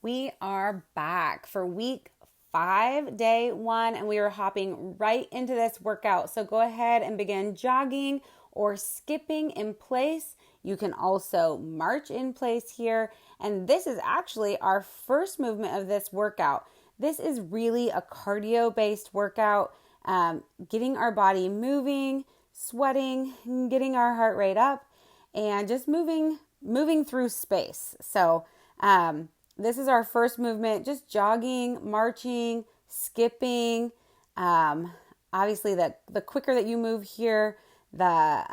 We are back for week 5, day 1, and we are hopping right into this workout. So go ahead and begin jogging or skipping in place. You can also march in place here. And this is actually our first movement of this workout. This is really a cardio-based workout, getting our body moving, sweating, getting our heart rate up, and just moving through space. So this is our first movement, just jogging, marching, skipping. Obviously, the quicker that you move here, the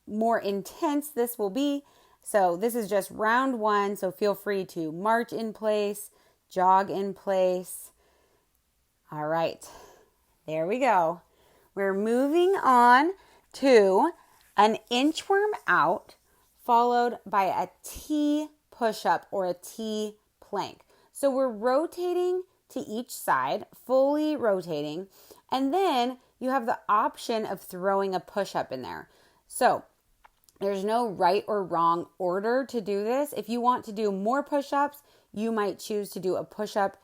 more intense this will be. So this is just round 1. So feel free to march in place, jog in place. All right, there we go. We're moving on to an inchworm out, followed by a T push-up or a T plank. So we're rotating to each side, fully rotating, and then you have the option of throwing a push-up in there. So there's no right or wrong order to do this. If you want to do more push-ups, you might choose to do a push-up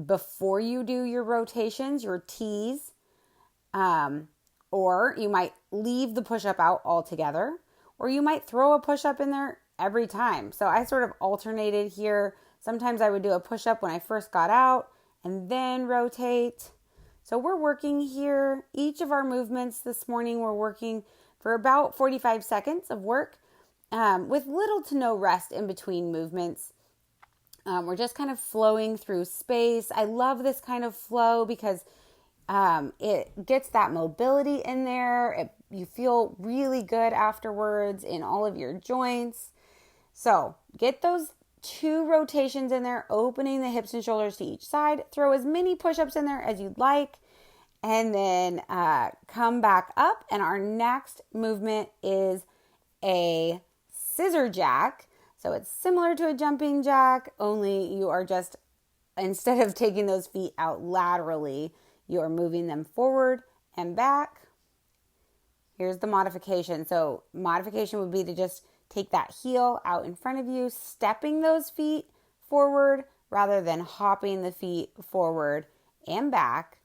before you do your rotations, your T's, or you might leave the push-up out altogether, or you might throw a push-up in there every time. So I sort of alternated here. Sometimes I would do a push-up when I first got out and then rotate. So we're working here. Each of our movements this morning, we're working for about 45 seconds of work with little to no rest in between movements. We're just kind of flowing through space. I love this kind of flow because it gets that mobility in there. You feel really good afterwards in all of your joints. So get those 2 rotations in there, opening the hips and shoulders to each side. Throw as many push-ups in there as you'd like. And then come back up. And our next movement is a scissor jack. So it's similar to a jumping jack, only you are just, instead of taking those feet out laterally, you are moving them forward and back. Here's the modification. So modification would be to just take that heel out in front of you, stepping those feet forward rather than hopping the feet forward and back.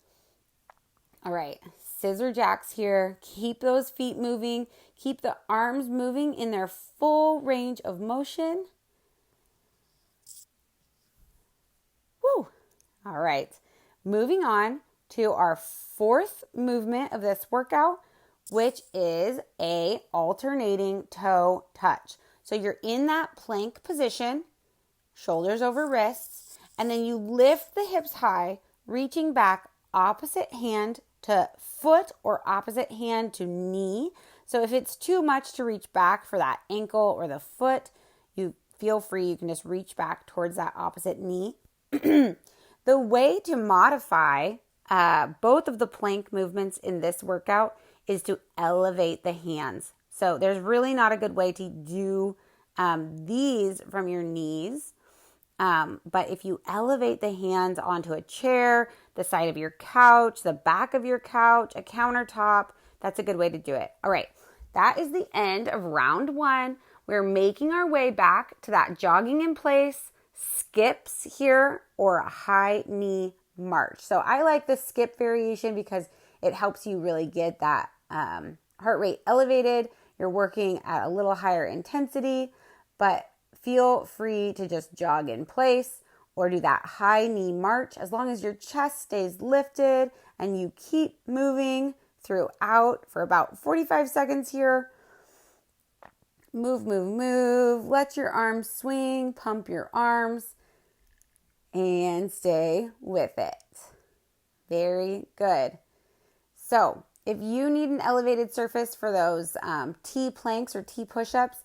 All right, scissor jacks here. Keep those feet moving. Keep the arms moving in their full range of motion. Woo! All right, moving on to our 4th movement of this workout, which is a alternating toe touch. So you're in that plank position, shoulders over wrists, and then you lift the hips high, reaching back opposite hand to foot or opposite hand to knee. So if it's too much to reach back for that ankle or the foot, you feel free. You can just reach back towards that opposite knee. The way to modify both of the plank movements in this workout is to elevate the hands. So there's really not a good way to do these from your knees. But if you elevate the hands onto a chair, the side of your couch, the back of your couch, a countertop, that's a good way to do it. All right, that is the end of round 1. We're making our way back to that jogging in place, skips here, or a high knee march. So I like the skip variation because it helps you really get that heart rate elevated. You're working at a little higher intensity, but feel free to just jog in place or do that high knee march as long as your chest stays lifted and you keep moving throughout for about 45 seconds here. Move, move, move. Let your arms swing, pump your arms, and stay with it. Very good. So if you need an elevated surface for those T planks or T push-ups,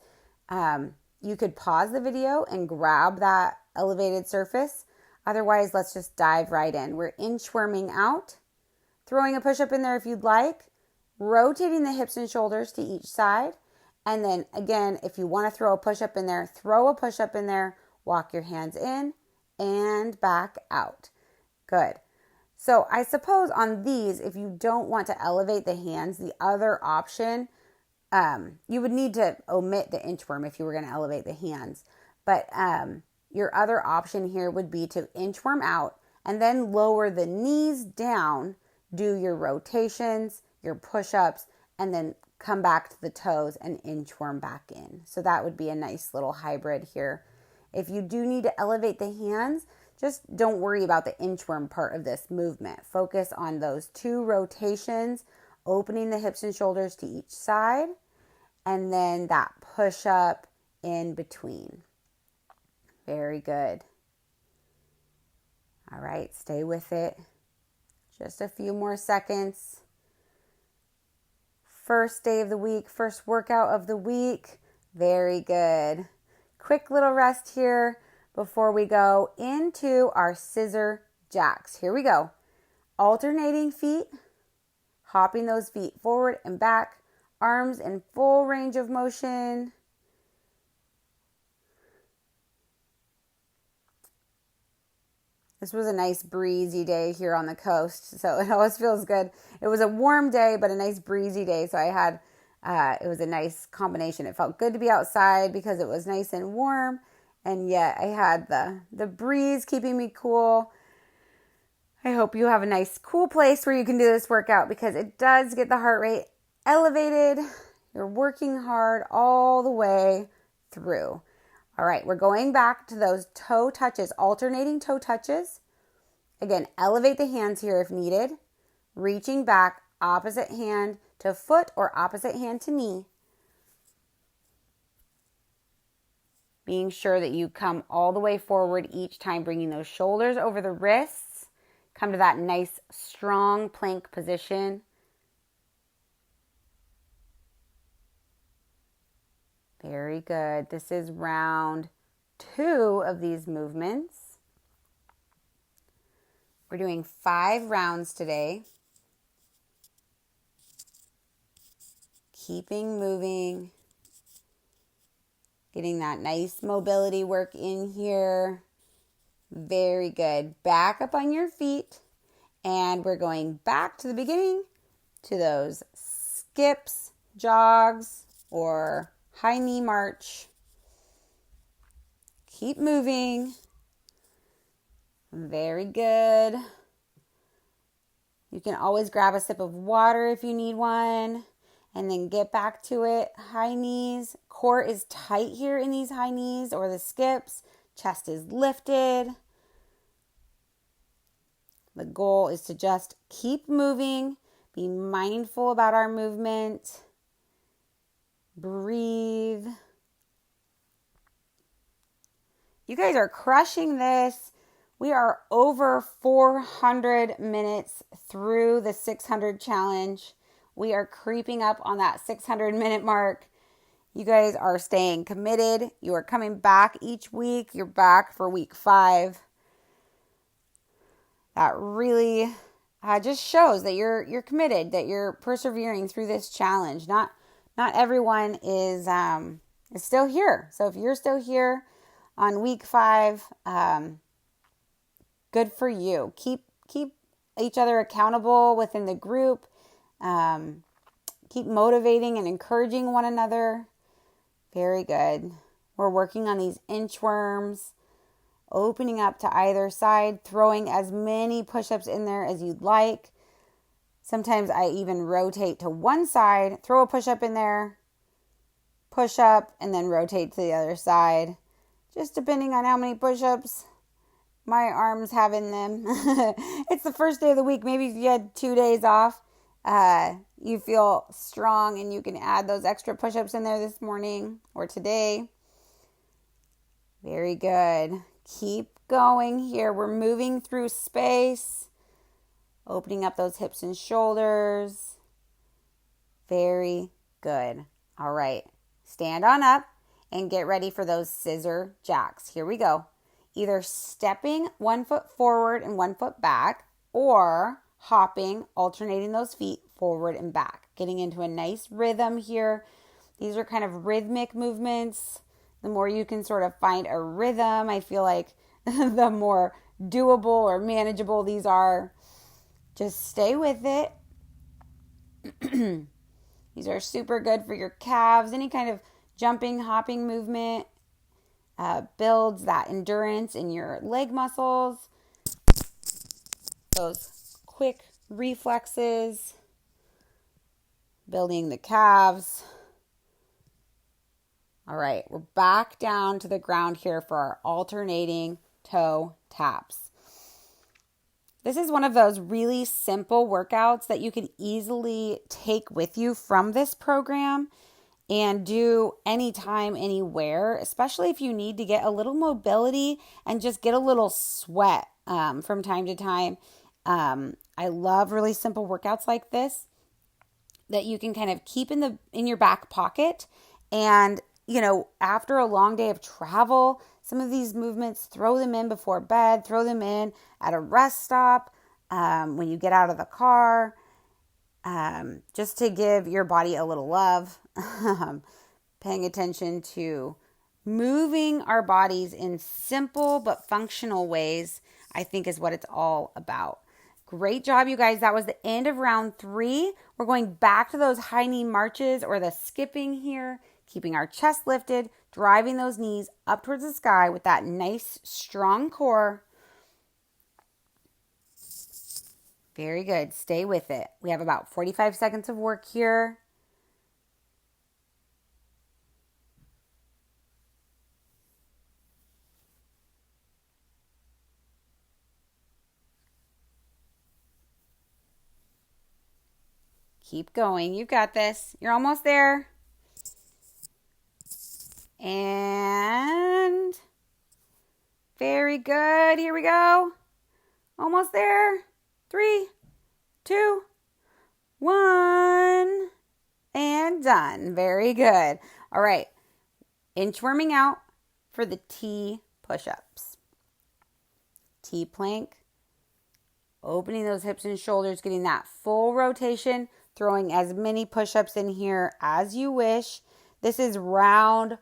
you could pause the video and grab that elevated surface. Otherwise, let's just dive right in. We're inchworming out, throwing a push-up in there if you'd like, rotating the hips and shoulders to each side. And then again, if you want to throw a push-up in there, throw a push-up in there, walk your hands in and back out. Good. So I suppose on these, if you don't want to elevate the hands, the other option, you would need to omit the inchworm if you were going to elevate the hands. But your other option here would be to inchworm out and then lower the knees down, do your rotations, your push-ups, and then come back to the toes and inchworm back in. So that would be a nice little hybrid here. If you do need to elevate the hands, just don't worry about the inchworm part of this movement. Focus on those 2 rotations, opening the hips and shoulders to each side, and then that push up in between. Very good. All right, stay with it. Just a few more seconds. First day of the week, first workout of the week. Very good. Quick little rest here before we go into our scissor jacks. Here we go. Alternating feet, hopping those feet forward and back, arms in full range of motion. This was a nice breezy day here on the coast, so it always feels good. It was a warm day, but a nice breezy day, so I had, it was a nice combination. It felt good to be outside because it was nice and warm, and yet I had the breeze keeping me cool. I hope you have a nice cool place where you can do this workout because it does get the heart rate elevated. You're working hard all the way through. All right, we're going back to those toe touches, alternating toe touches. Again, elevate the hands here if needed. Reaching back, opposite hand to foot or opposite hand to knee. Being sure that you come all the way forward each time, bringing those shoulders over the wrists. Come to that nice, strong plank position. Very good. This is round 2 of these movements. We're doing 5 rounds today. Keeping moving. Getting that nice mobility work in here. Very good. Back up on your feet. And we're going back to the beginning to those skips, jogs, or high knee march. Keep moving. Very good. You can always grab a sip of water if you need one. And then get back to it. High knees. Core is tight here in these high knees or the skips. Chest is lifted. The goal is to just keep moving. Be mindful about our movement. Breathe. You guys are crushing this. We are over 400 minutes through the 600 challenge. We are creeping up on that 600-minute mark. You guys are staying committed. You are coming back each week. You're back for week 5. That really just shows that you're committed, that you're persevering through this challenge. Not everyone is still here. So if you're still here on week 5, good for you. Keep each other accountable within the group. Keep motivating and encouraging one another. Very good. We're working on these inchworms, opening up to either side, throwing as many push-ups in there as you'd like. Sometimes I even rotate to one side, throw a push-up in there, push up, and then rotate to the other side. Just depending on how many push-ups my arms have in them. It's the first day of the week. Maybe if you had 2 days off, you feel strong and you can add those extra push-ups in there this morning or today. Very good. Keep going here. We're moving through space, opening up those hips and shoulders. Very good. All right. Stand on up and get ready for those scissor jacks. Here we go. Either stepping 1 foot forward and 1 foot back, or hopping, alternating those feet forward and back. Getting into a nice rhythm here. These are kind of rhythmic movements. The more you can sort of find a rhythm, I feel like the more doable or manageable these are. Just stay with it. These are super good for your calves. Any kind of jumping, hopping movement builds that endurance in your leg muscles, those quick reflexes, building the calves. All right, we're back down to the ground here for our alternating toe taps. This is one of those really simple workouts that you could easily take with you from this program and do anytime, anywhere, especially if you need to get a little mobility and just get a little sweat from time to time. I love really simple workouts like this that you can kind of keep in your back pocket. And, after a long day of travel, some of these movements, throw them in before bed, throw them in at a rest stop, when you get out of the car, just to give your body a little love. Paying attention to moving our bodies in simple but functional ways, I think is what it's all about. Great job, you guys. That was the end of round 3. We're going back to those high knee marches or the skipping here, keeping our chest lifted, driving those knees up towards the sky with that nice, strong core. Very good. Stay with it. We have about 45 seconds of work here. Keep going. You got this. You're almost there. And very good. Here we go. Almost there. 3, 2, 1. And done. Very good. All right. Inchworming out for the T push-ups. T plank. Opening those hips and shoulders, getting that full rotation, throwing as many push-ups in here as you wish. This is round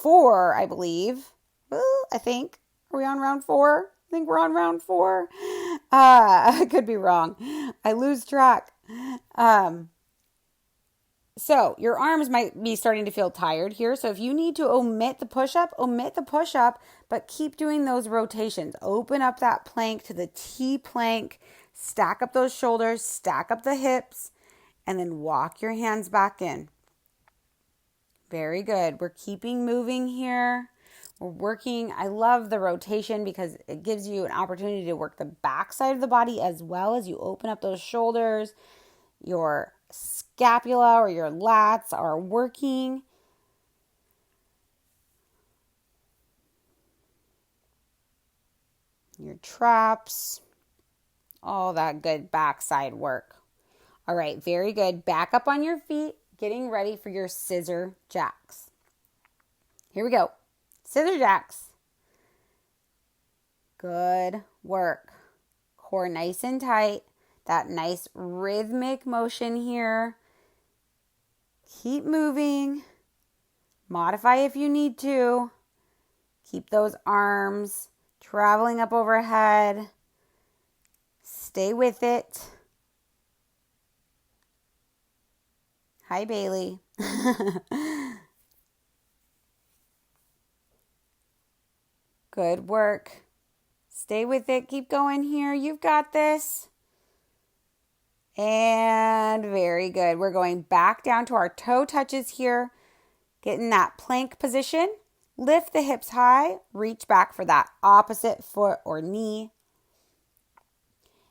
4, I believe. I think. Are we on round 4? I think we're on round 4. I could be wrong. I lose track. So your arms might be starting to feel tired here. So if you need to omit the push-up, but keep doing those rotations. Open up that plank to the T plank. Stack up those shoulders, stack up the hips, and then walk your hands back in. Very good. We're keeping moving here. We're working. I love the rotation because it gives you an opportunity to work the back side of the body as well as you open up those shoulders. Your scapula or your lats are working. Your traps. All that good backside work. All right, very good. Back up on your feet, getting ready for your scissor jacks. Here we go. Scissor jacks. Good work. Core nice and tight. That nice rhythmic motion here. Keep moving. Modify if you need to. Keep those arms traveling up overhead. Stay with it. Hi, Bailey. Good work. Stay with it. Keep going here. You've got this. And very good. We're going back down to our toe touches here. Get in that plank position. Lift the hips high. Reach back for that opposite foot or knee.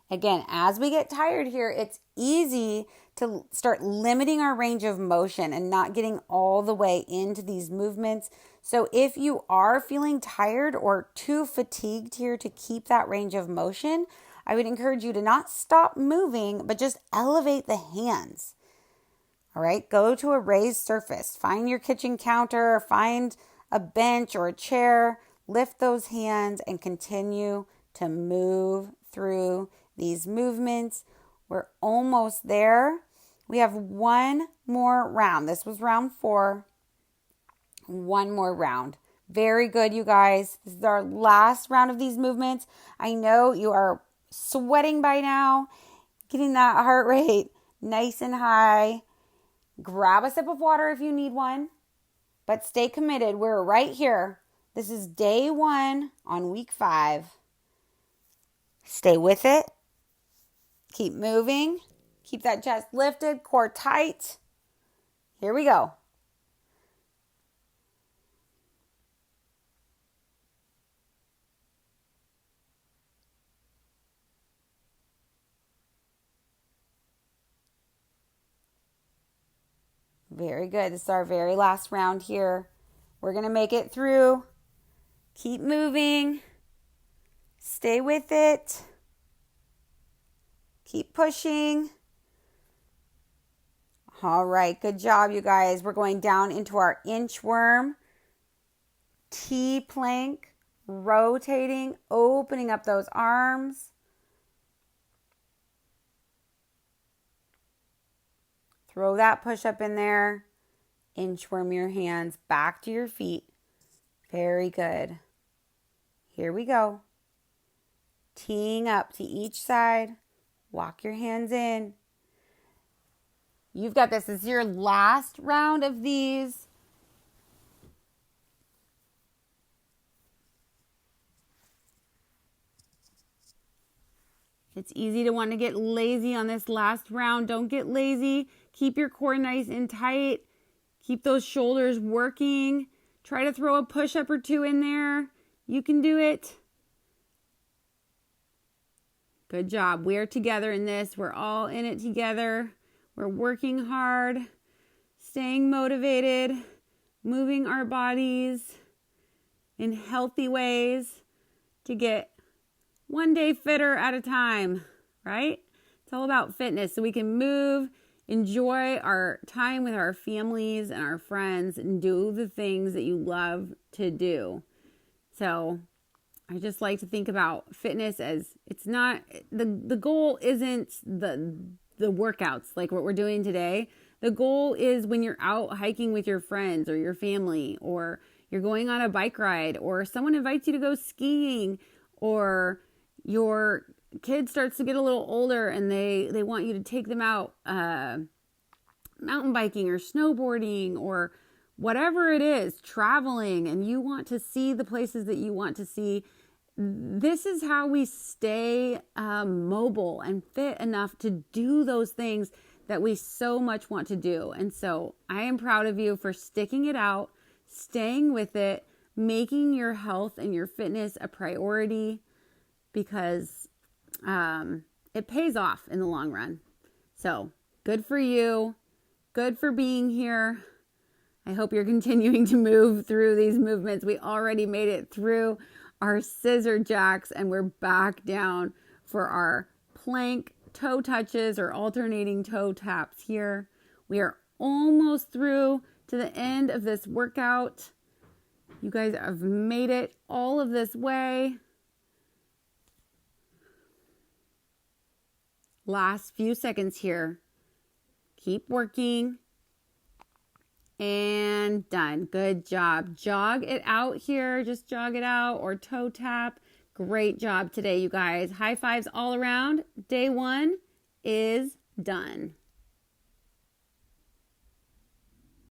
Again, as we get tired here, it's easy to start limiting our range of motion and not getting all the way into these movements. So if you are feeling tired or too fatigued here to keep that range of motion, I would encourage you to not stop moving, but just elevate the hands. All right, go to a raised surface. Find your kitchen counter, find a bench or a chair, lift those hands and continue to move through these movements. We're almost there. We have one more round. This was round 4. One more round. Very good, you guys. This is our last round of these movements. I know you are sweating by now, getting that heart rate nice and high. Grab a sip of water if you need one, but stay committed. We're right here. This is day 1 on week 5. Stay with it. Keep moving. Keep that chest lifted, core tight. Here we go. Very good. This is our very last round here. We're going to make it through. Keep moving. Stay with it. Keep pushing. All right, good job, you guys. We're going down into our inchworm, T-plank, rotating, opening up those arms. Throw that push-up in there. Inchworm your hands back to your feet. Very good. Here we go. Teeing up to each side. Walk your hands in. You've got this. This is your last round of these. It's easy to want to get lazy on this last round. Don't get lazy. Keep your core nice and tight. Keep those shoulders working. Try to throw a push-up or 2 in there. You can do it. Good job. We're together in this. We're all in it together. We're working hard, staying motivated, moving our bodies in healthy ways to get one day fitter at a time, right? It's all about fitness so we can move, enjoy our time with our families and our friends, and do the things that you love to do. So I just like to think about fitness as it's not, the goal isn't the workouts like what we're doing today. The goal is when you're out hiking with your friends or your family, or you're going on a bike ride, or someone invites you to go skiing, or your kid starts to get a little older and they want you to take them out mountain biking or snowboarding or whatever it is, traveling, and you want to see the places that you want to see. This is how we stay mobile and fit enough to do those things that we so much want to do. And so I am proud of you for sticking it out, staying with it, making your health and your fitness a priority, because it pays off in the long run. So good for you. Good for being here. I hope you're continuing to move through these movements. We already made it through our scissor jacks and we're back down for our plank toe touches or alternating toe taps here. We are almost through to the end of this workout. You guys have made it all of this way. Last few seconds here. Keep working. And done. Good job. Jog it out here. Just jog it out or toe tap. Great job today, you guys. High fives all around. Day 1 is done.